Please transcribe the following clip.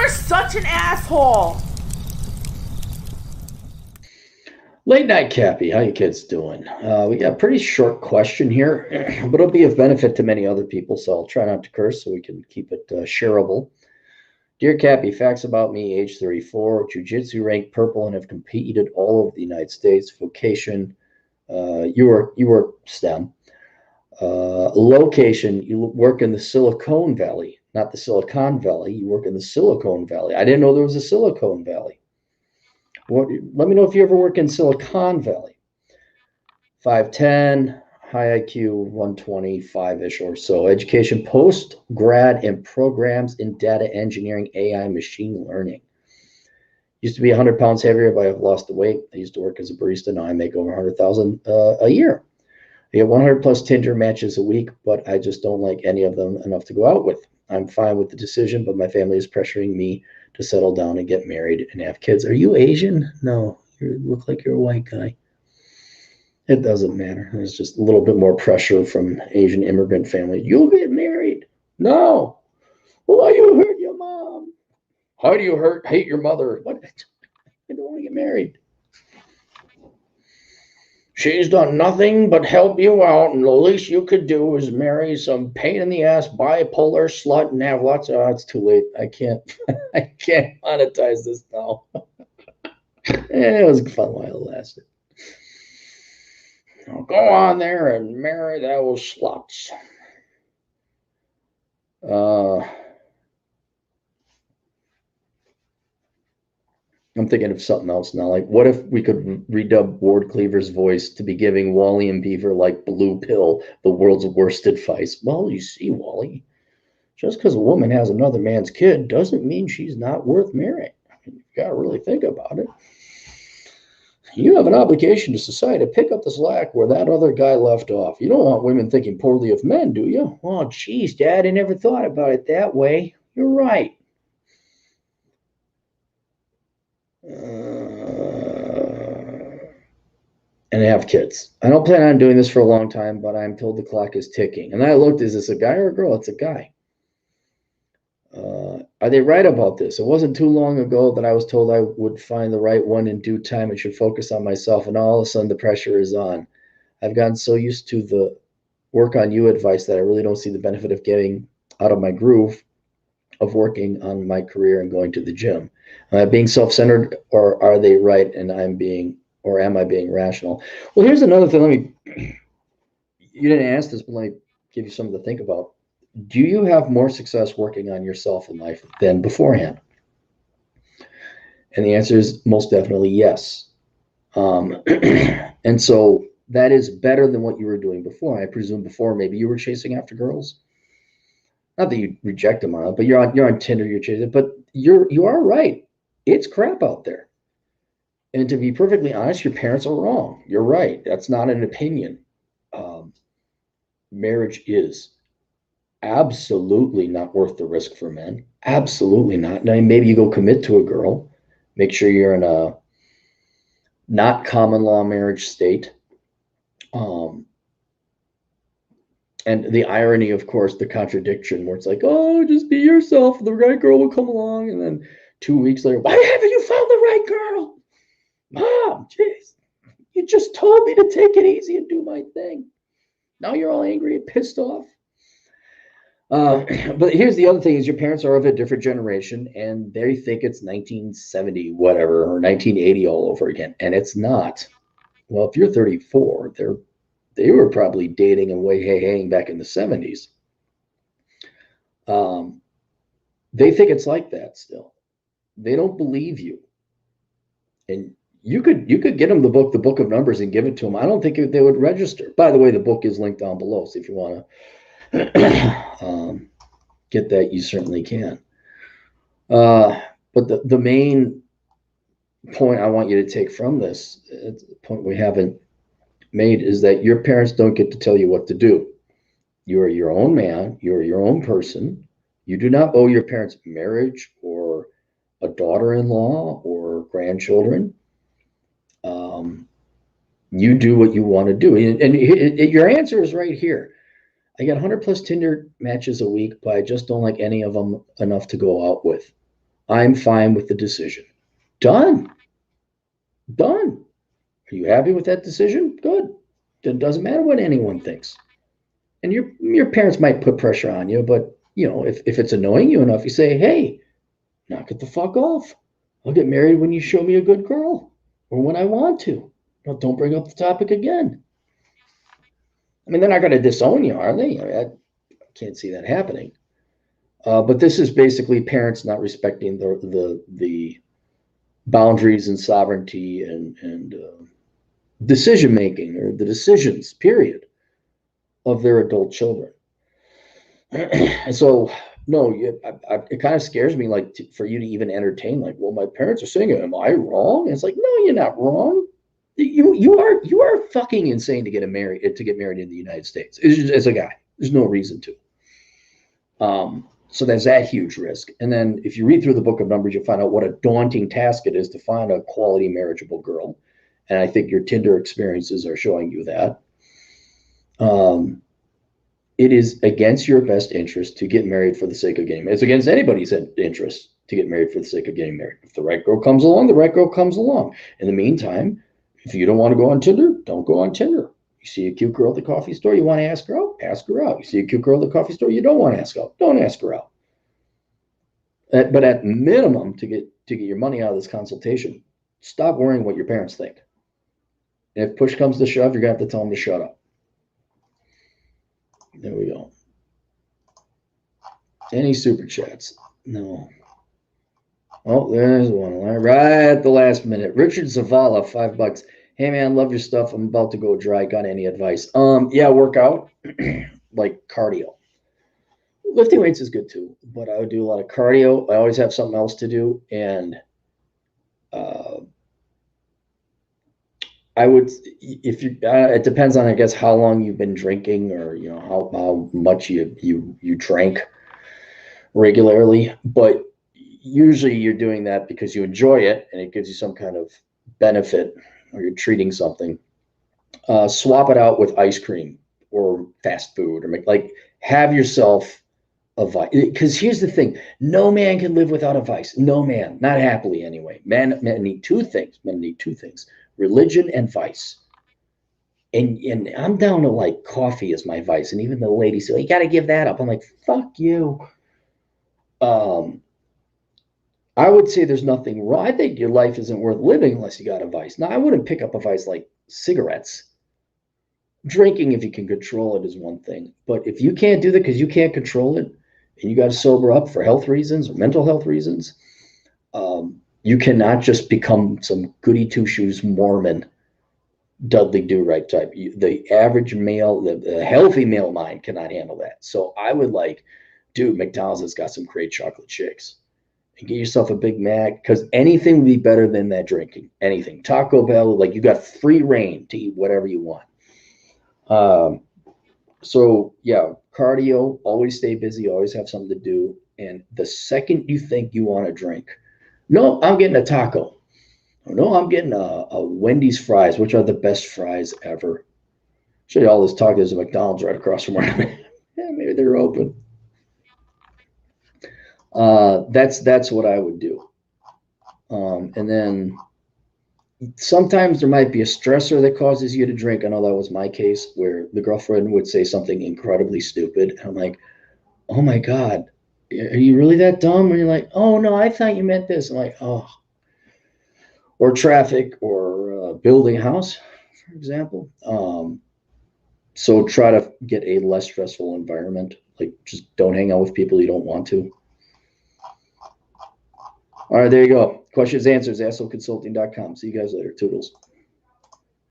You're such an asshole. Late night, Cappy. How you kids doing? We got a pretty short question here, but it'll be of benefit to many other people, so I'll try not to curse so we can keep it shareable. Dear Cappy, facts about me, age 34, jiu-jitsu ranked purple and have competed all over the United States. Vocation, you were STEM. Location, you work in the Silicon Valley, not the Silicon Valley. You work in the Silicon Valley. I didn't know there was a Silicon Valley. Let me know if you ever work in Silicon Valley. 5'10", high IQ, 125-ish or so. Education, post-grad in programs in data engineering, AI, machine learning. Used to be 100 pounds heavier, but I've lost the weight. I used to work as a barista. Now I make over 100,000 a year. I get 100 plus Tinder matches a week, but I just don't like any of them enough to go out with. I'm fine with the decision, but my family is pressuring me to settle down and get married and have kids. Are you Asian? No, you look like you're a white guy. It doesn't matter. There's just a little bit more pressure from Asian immigrant families. You'll get married. No. Why you hurt your mom? How do you hate your mother? What? I don't want to get married. She's done nothing but help you out, and the least you could do is marry some pain in the ass bipolar slut and have lots of. Oh, it's too late. I can't monetize this now. It was fun while it lasted. I'll go on there and marry those sluts. I'm thinking of something else now. Like, what if we could redub Ward Cleaver's voice to be giving Wally and Beaver like blue pill, the world's worst advice? Well, you see, Wally, just because a woman has another man's kid doesn't mean she's not worth marrying. You've got to really think about it. You have an obligation to society to pick up the slack where that other guy left off. You don't want women thinking poorly of men, do you? Oh, geez, Dad, I never thought about it that way. You're right. And have kids. I don't plan on doing this for a long time, but I'm told the clock is ticking. And I looked, is this a guy or a girl? It's a guy. Are they right about this? It wasn't too long ago that I was told I would find the right one in due time and should focus on myself, and all of a sudden the pressure is on. I've gotten so used to the work on you advice that I really don't see the benefit of getting out of my groove of working on my career and going to the gym. Being self-centered, or are they right and am I being rational? Well, here's another thing. You didn't ask this, but let me give you something to think about. Do you have more success working on yourself in life than beforehand? And the answer is most definitely yes. And so that is better than what you were doing before. I presume before maybe you were chasing after girls. Not that you reject them on it, but you're on Tinder, you're chasing. But you are right. It's crap out there. And to be perfectly honest, your parents are wrong. You're right. That's not an opinion. Marriage is absolutely not worth the risk for men. Absolutely not. Now, maybe you go commit to a girl. Make sure you're in a not common law marriage state. And the irony, of course, the contradiction where it's like, oh, just be yourself. The right girl will come along. And then 2 weeks later, why haven't you found the right girl? Mom, jeez, you just told me to take it easy and do my thing. Now you're all angry and pissed off. But here's the other thing is your parents are of a different generation and they think it's 1970 whatever or 1980 all over again, and it's not. Well, if you're 34, they were probably dating and hey back in the 70s. They think it's like that still. They don't believe you. And you could get them the book of Numbers and give it to them. I don't think they would register. By the way, the book is linked down below, so if you want to get that, you certainly can. But the main point I want you to take from this, the point we haven't made, is that your parents don't get to tell you what to do. You are your own man. You are your own person. You do not owe your parents marriage or a daughter-in-law or grandchildren. You do what you want to do. And your answer is right here. I get 100 plus Tinder matches a week, but I just don't like any of them enough to go out with. I'm fine with the decision. Done. Done. Are you happy with that decision? Good. It doesn't matter what anyone thinks. And your parents might put pressure on you, but if it's annoying you enough, you say, hey, knock it the fuck off. I'll get married when you show me a good girl or when I want to. Well, don't bring up the topic again. I mean, they're not going to disown you, are they? I can't see that happening. But this is basically parents not respecting the boundaries and sovereignty and decision making, or the decisions, period, of their adult children. And so, no, it kind of scares me, like, for you to even entertain, like, well, my parents are saying it. Am I wrong? And it's like, no, you're not wrong. You are fucking insane to get married in the United States as a guy. There's no reason to. So there's that huge risk. And then if you read through the book of Numbers, you'll find out what a daunting task it is to find a quality marriageable girl. And I think your Tinder experiences are showing you that. It is against your best interest to get married for the sake of getting married. It's against anybody's interest to get married for the sake of getting married. If the right girl comes along, the right girl comes along. In the meantime, if you don't want to go on Tinder, don't go on Tinder. You see a cute girl at the coffee store, you want to ask her out? Ask her out. You see a cute girl at the coffee store, you don't want to ask out? Don't ask her out. But at minimum, to get your money out of this consultation, stop worrying what your parents think. And if push comes to shove, you're going to have to tell them to shut up. There we go. Any super chats? No. Oh, there's one. Right at the last minute. Richard Zavala, $5. Hey man, love your stuff. I'm about to go dry. Got any advice? Yeah, work out. Like cardio. Lifting weights is good too, but I would do a lot of cardio. I always have something else to do, and I would, if you, it depends on, I guess, how long you've been drinking, or how much you drank regularly. But usually you're doing that because you enjoy it and it gives you some kind of benefit, or you're treating something. Swap it out with ice cream or fast food, or like have yourself a vice. Because here's the thing: no man can live without a vice. No man, not happily anyway. Men need two things. Men need two things: religion and vice. And I'm down to like coffee as my vice. And even the ladies say, well, you got to give that up. I'm like, fuck you. I would say there's nothing wrong. I think your life isn't worth living unless you got a vice. Now, I wouldn't pick up a vice like cigarettes. Drinking, if you can control it, is one thing. But if you can't do that because you can't control it, and you got to sober up for health reasons or mental health reasons, you cannot just become some goody two-shoes Mormon, Dudley Do-Right type. The average male, the healthy male mind cannot handle that. So I would dude, McDonald's has got some great chocolate shakes. And get yourself a Big Mac, because anything would be better than that drinking. Anything. Taco Bell, like, you got free reign to eat whatever you want. So yeah, cardio, always stay busy, always have something to do. And the second you think you want to drink, no, I'm getting a taco. No, I'm getting a Wendy's fries, which are the best fries ever. Show you all this talk. There's a McDonald's right across from where I'm at. Yeah, maybe they're open. That's what I would do. And then sometimes there might be a stressor that causes you to drink. I know that was my case, where the girlfriend would say something incredibly stupid. And I'm like, oh my God, are you really that dumb? And you're like, oh no, I thought you meant this. I'm like, oh. Or traffic, or building a house, for example. So try to get a less stressful environment. Like, just don't hang out with people you don't want to. All right, there you go. Questions, answers, assholeconsulting.com. See you guys later. Toodles.